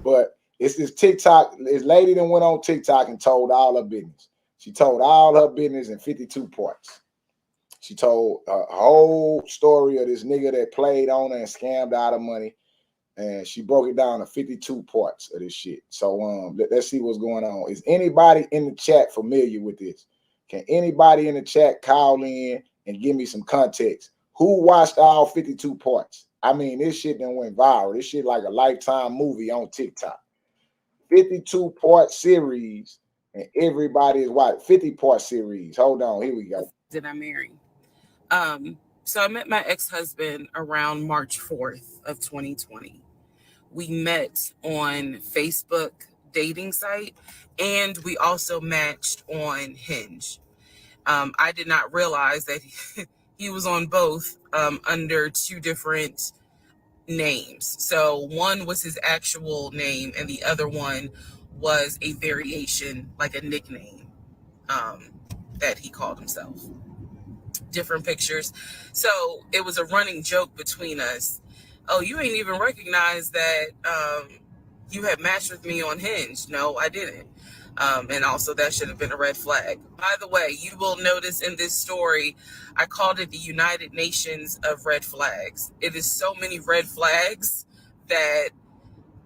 But it's this TikTok, this lady that went on TikTok and told all her business. She told all her business in 52 parts. She told a whole story of this nigga that played on her and scammed out of money. And she broke it down to 52 parts of this shit. So let's see what's going on. Is anybody in the chat familiar with this? Can anybody in the chat call in and give me some context? Who watched all 52 parts? I mean, this shit done went viral. This shit like a Lifetime movie on TikTok. 52-part series, and everybody is watching. 50-part series. Hold on, here we go. Did I marry? So I met my ex-husband around March 4th of 2020. We met on Facebook dating site, and we also matched on Hinge. I did not realize that he was on both under two different names. So one was his actual name, and the other one was a variation, like a nickname that he called himself. Different pictures. So it was a running joke between us. Oh, you ain't even recognize that you had matched with me on Hinge. No, I didn't. And also that should have been a red flag. By the way, you will notice in this story, I called it the United Nations of red flags. It is so many red flags that,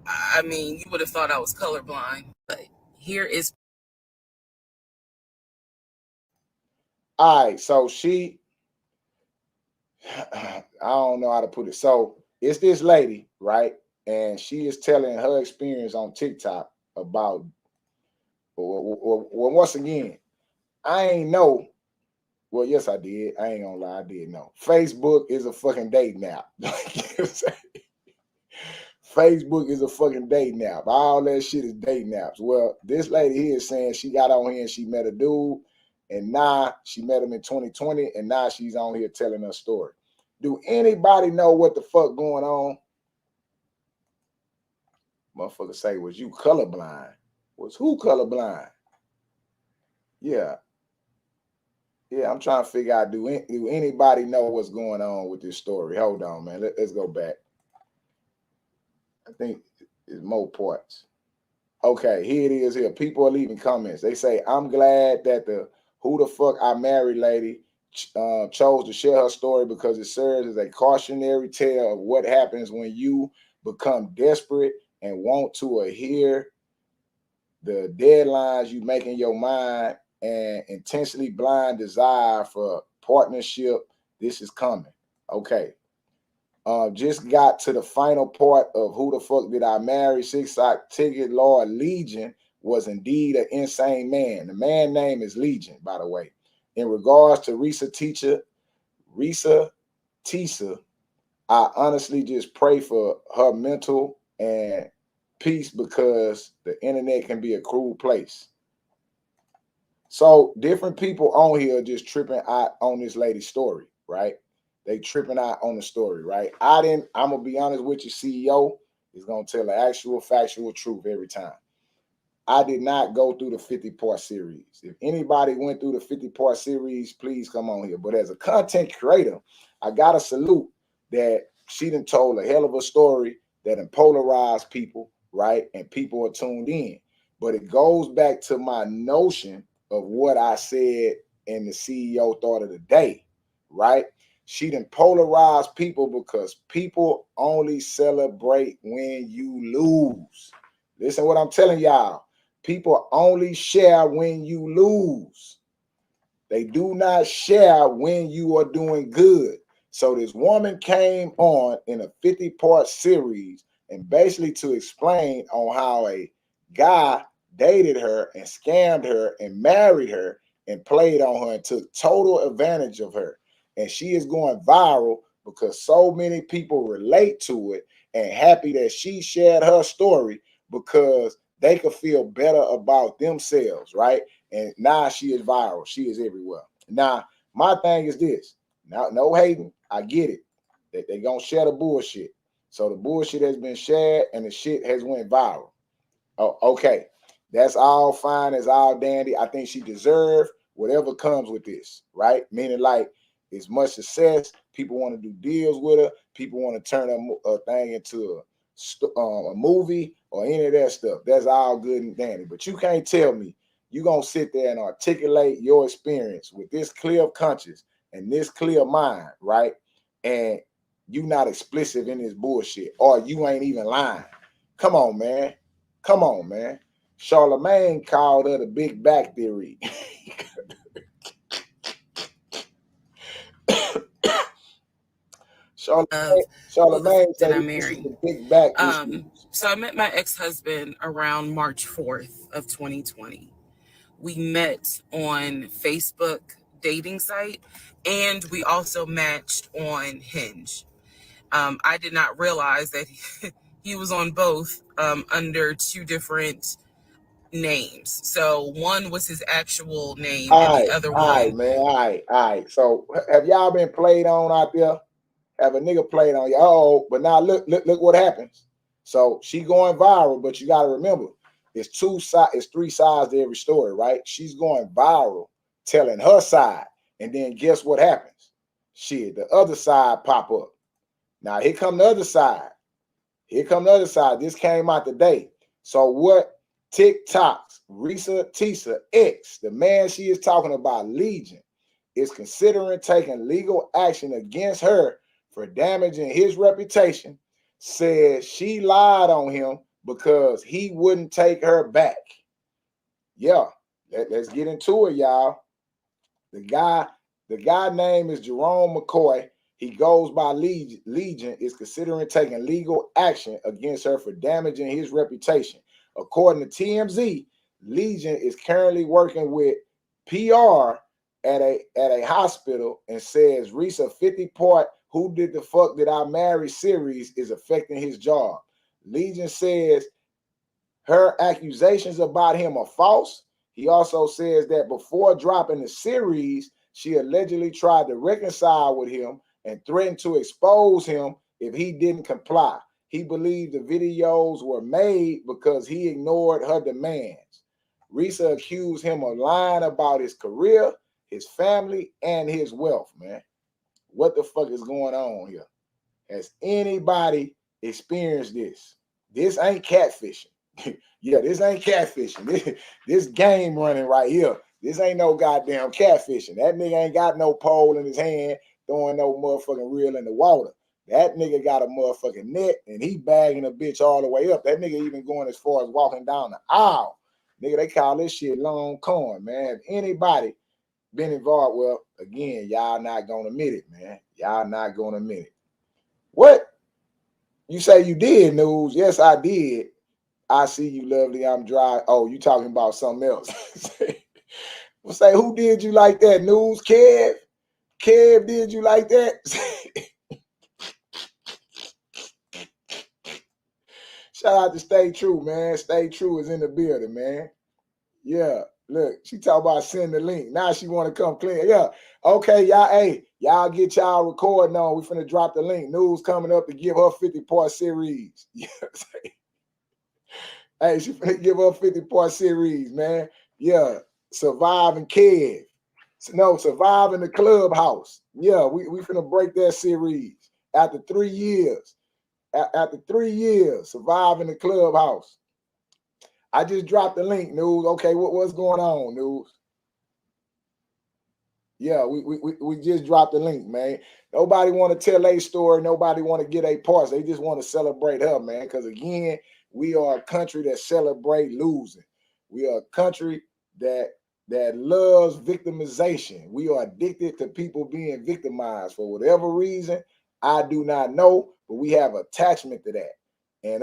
I mean, you would have thought I was colorblind. But here is. All right, so I don't know how to put it. So it's this lady, right? And she is telling her experience on TikTok about, well, once again, I ain't know. Well, yes, I did. I ain't gonna lie, I did know. Facebook is a fucking dating app. Facebook is a fucking dating app. All that shit is dating apps. Well, this lady here is saying she got on here and she met a dude, and now she met him in 2020, and now she's on here telling her story. Do anybody know what the fuck going on? Motherfucker say, was you colorblind? Was who colorblind? Yeah. Yeah, I'm trying to figure out, do anybody know what's going on with this story? Hold on, man. Let's go back. I think it's more parts. Okay, here it is here. People are leaving comments. They say, I'm glad that the who the fuck I married lady chose to share her story because it serves as a cautionary tale of what happens when you become desperate and want to adhere the deadlines you make in your mind and intensely blind desire for partnership. This is coming. Okay. Just got to the final part of who the fuck did I marry. Six Sock Ticket Lord Legion was indeed an insane man. The man name is Legion, by the way. In regards to Ressa Tessa, I honestly just pray for her mental and peace because the internet can be a cruel place. So different people on here just tripping out on this lady's story, right? They tripping out on the story, right? I'm gonna be honest with you, CEO is gonna tell the actual factual truth every time. I did not go through the 50-part series. If anybody went through the 50-part series, please come on here. But as a content creator, I gotta salute that she done told a hell of a story that done polarized people, right? And people are tuned in. But it goes back to my notion of what I said in the CEO thought of the day, right? She done polarized people because people only celebrate when you lose. Listen what I'm telling y'all. People only share when you lose. They do not share when you are doing good. So this woman came on in a 50-part series and basically to explain on how a guy dated her and scammed her and married her and played on her and took total advantage of her. And she is going viral because so many people relate to it and happy that she shared her story because they could feel better about themselves, right? And now she is viral. She is everywhere. Now, my thing is this. Now, no hating. I get it. They gonna share the bullshit. So the bullshit has been shared and the shit has went viral. Oh, okay. That's all fine. It's all dandy. I think she deserved whatever comes with this, right? Meaning like it's much success. People want to do deals with her. People want to turn her thing into a movie or any of that stuff. That's all good and dandy. But you can't tell me you gonna sit there and articulate your experience with this clear conscience and this clear mind, right? And you not explicit in this bullshit, or you ain't even lying. Come on, man. Come on, man. Charlemagne called her the big back theory. Of Charlemagne that said I'm this is marrying. the big back issue. So I met my ex-husband around March 4th of 2020. We met on Facebook dating site, and we also matched on Hinge. I did not realize that he was on both under two different names. So one was his actual name, and the other All right, one, man. All right. So have y'all been played on out there? Have a nigga played on you? Oh, but now look what happens. So she going viral, but you gotta remember, it's three sides to every story, right? She's going viral, telling her side, and then guess what happens? Shit, the other side pop up. Now here come the other side. Here come the other side. This came out today. So what Tik Tok's Ressa Tessa X, the man she is talking about, Legion, is considering taking legal action against her for damaging his reputation, says she lied on him because he wouldn't take her back. Yeah, let's get into it, y'all. The guy name is Jerome McCoy. He goes by Legion, is considering taking legal action against her for damaging his reputation. According to TMZ, Legion is currently working with PR at a hospital and says Ressa 50-part "Who Did the Fuck Did I Marry" series is affecting his job. Legion says her accusations about him are false. He also says that before dropping the series, she allegedly tried to reconcile with him and threatened to expose him if he didn't comply. He believed the videos were made because he ignored her demands. Ressa accused him of lying about his career, his family, and his wealth, man. What the fuck is going on here? Has anybody experienced this? This ain't catfishing. Yeah, this ain't catfishing. This game running right here. This ain't no goddamn catfishing. That nigga ain't got no pole in his hand throwing no motherfucking reel in the water. That nigga got a motherfucking net and he bagging a bitch all the way up. That nigga even going as far as walking down the aisle. Nigga, they call this shit long corn, man. If anybody been involved, well, again, y'all not gonna admit it, man. Y'all not gonna admit it. What? You say you did, News? Yes, I did. I see you, lovely. I'm dry. Oh, you talking about something else? Well, say who did you like that? News, Kev. Kev did you like that? Shout out to Stay True, man. Stay True is in the building, man. Yeah. Look, she talk about sending the link. Now she want to come clean. Yeah. Okay, y'all. Hey, y'all get y'all recording on. We finna drop the link. News coming up to give her 50-part series. Yeah. Hey, she finna give her 50-part series, man. Yeah. Surviving Kev. No, Surviving the Clubhouse. Yeah, we finna break that series after 3 years. After 3 years, Surviving the Clubhouse. I just dropped the link, News. Okay, what's going on, News? Yeah, we just dropped the link, man. Nobody want to tell a story. Nobody want to get a parts. They just want to celebrate her, man. Because again, we are a country that celebrate losing. We are a country that loves victimization. We are addicted to people being victimized for whatever reason. I do not know, but we have attachment to that. And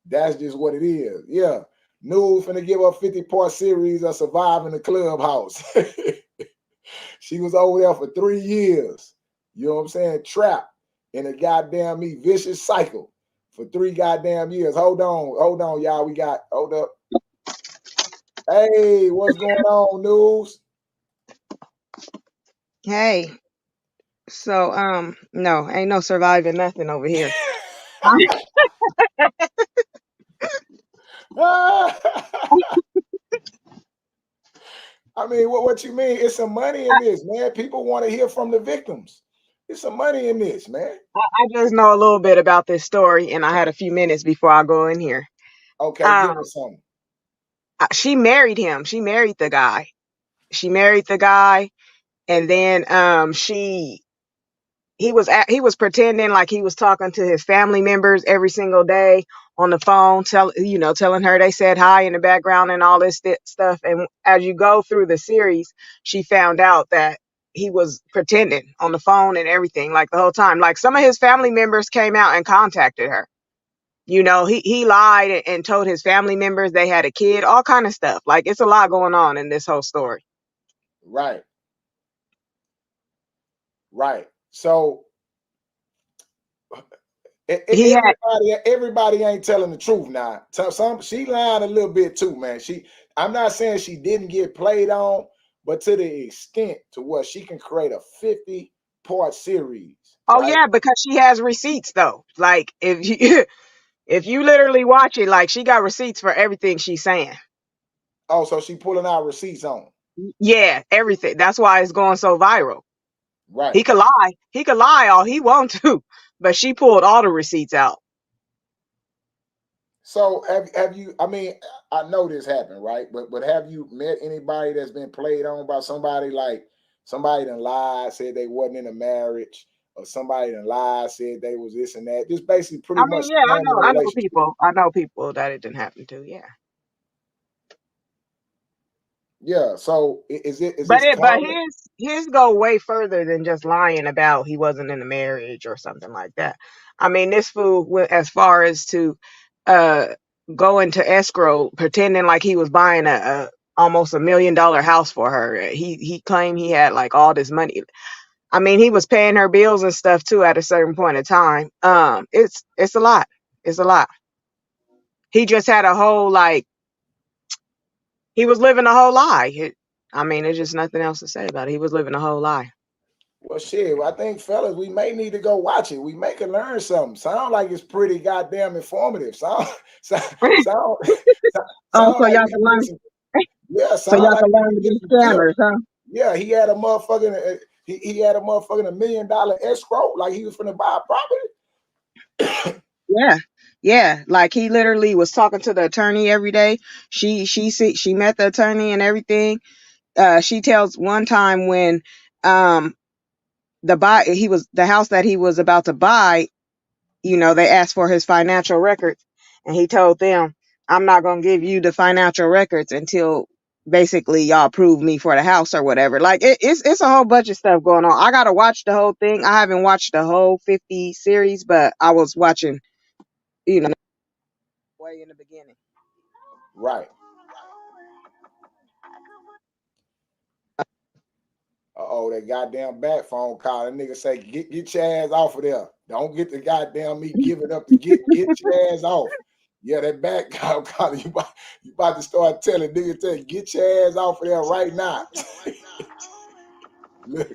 that's just what it is. Yeah. News finna give a 50-part series of Surviving the Clubhouse. She was over there for 3 years. You know what I'm saying? Trapped in a goddamn vicious cycle for 3 goddamn years. Hold on, y'all. Hold up. Hey, what's going on, News? Hey, so no, ain't no surviving nothing over here. I mean, what you mean? It's some money in this, man. People want to hear from the victims. There's some money in this, man. I just know a little bit about this story, and I had a few minutes before I go in here. Okay, give me Um, something. she married him. She married the guy. She married the guy, and then he was pretending like he was talking to his family members every single day on the phone, telling her they said hi in the background and all this stuff. And as you go through the series, she found out that he was pretending on the phone and everything, like the whole time. Like some of his family members came out and contacted her. He lied and told his family members they had a kid, all kind of stuff. Like it's a lot going on in this whole story. Right. Right. So He had everybody ain't telling the truth now. Some she lying a little bit too, man. I'm not saying she didn't get played on, but to the extent to what she can create a 50-part series, Oh right? yeah, because she has receipts though. Like if you if you literally watch it, like she got receipts for everything she's saying. Oh, so she pulling out receipts on. Yeah, everything. That's why it's going so viral. Right. He could lie. He could lie all he wants to, but she pulled all the receipts out. So have you? I mean, I know this happened, right? But have you met anybody that's been played on by somebody, like somebody that lied, said they wasn't in a marriage, or somebody that lied, said they was this and that, just basically I pretty much mean, yeah, scamming the I know relationship? people. I know people that it didn't happen to. Yeah. Yeah. So is But this it but common? his go way further than just lying about he wasn't in a marriage or something like that. I mean, this fool went as far as to uh go into escrow pretending like he was buying a almost $1 million house for her. He claimed he had like all this money. I mean, he was paying her bills and stuff too at a certain point in time. It's a lot. It's a lot. He just had a whole like he was living a whole lie. I mean, there's just nothing else to say about it. He was living a whole lie. Well, shit. I think, fellas, we may need to go watch it. We may can learn something. Sound like it's pretty goddamn informative. Sound, sound, Oh, sound so like y'all we can can get learn. some. Yeah, So sound y'all like can we learn can to get be some tips. scammers, huh? Yeah, he had a motherfucking he had a motherfucking $1 million escrow, like he was finna buy a property. Yeah, yeah. Like he literally was talking to the attorney every day. She met the attorney and everything. She tells one time when um the house that he was about to buy. They asked for his financial records, and he told them, "I'm not gonna give you the financial records until." Basically, y'all prove me for the house or whatever. Like it's a whole bunch of stuff going on. I gotta watch the whole thing. I haven't watched the whole 50 series, but I was watching, you know, way in the beginning. Right. Uh-oh, that goddamn back phone call. That nigga say, get your ass off of there. Don't get the goddamn me giving up to get your ass off. Yeah, that back call calling you about to start telling niggas to get your ass off of there right now. Look,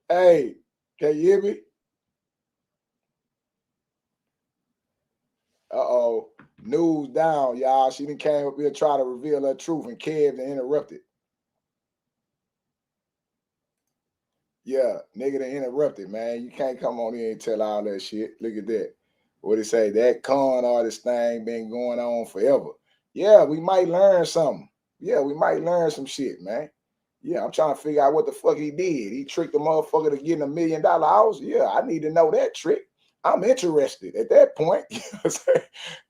hey, can you hear me? Uh-oh. News down, y'all. She done came up here trying to reveal her truth and Kev interrupted. Yeah, nigga done interrupted, man. You can't come on here and tell all that shit. Look at that. What it say? That con artist thing been going on forever. Yeah, we might learn something. Yeah, we might learn some shit, man. Yeah, I'm trying to figure out what the fuck he did. He tricked the motherfucker to getting $1 million house. Yeah, I need to know that trick. I'm interested at that point.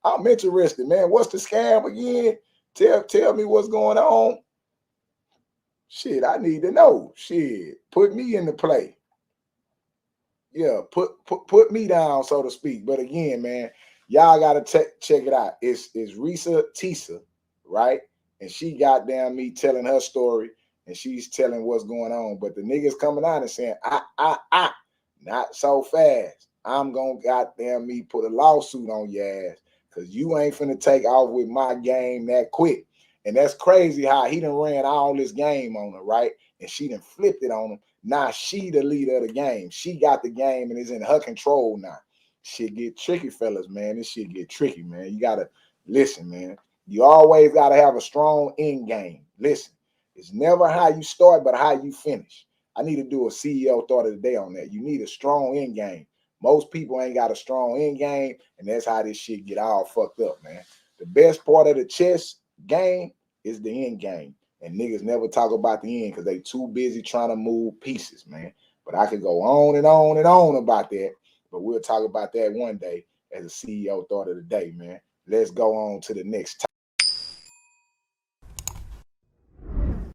I'm interested, man. What's the scam again? Tell me what's going on. Shit, I need to know. Shit, put me in the play. Yeah, put me down, so to speak. But again, man, y'all gotta check it out. It's Ressa Tessa, right? And she got down me telling her story, and she's telling what's going on. But the niggas coming out and saying, not so fast. I'm gonna goddamn me put a lawsuit on your ass because you ain't finna take off with my game that quick. And that's crazy how he done ran all this game on her, right? And she done flipped it on him. Now she the leader of the game. She got the game and is in her control now. Shit get tricky, fellas, man. This shit get tricky, man. You gotta listen, man. You always gotta have a strong end game. Listen, It's never how you start, but how you finish. I need to do a CEO thought of the day on that. You need a strong end game. Most people ain't got a strong end game, and that's how this shit get all fucked up, man. The best part of the chess game is the end game. And niggas never talk about the end because they too busy trying to move pieces, man. But I could go on and on and on about that. But we'll talk about that one day as a CEO thought of the day, man. Let's go on to the next topic.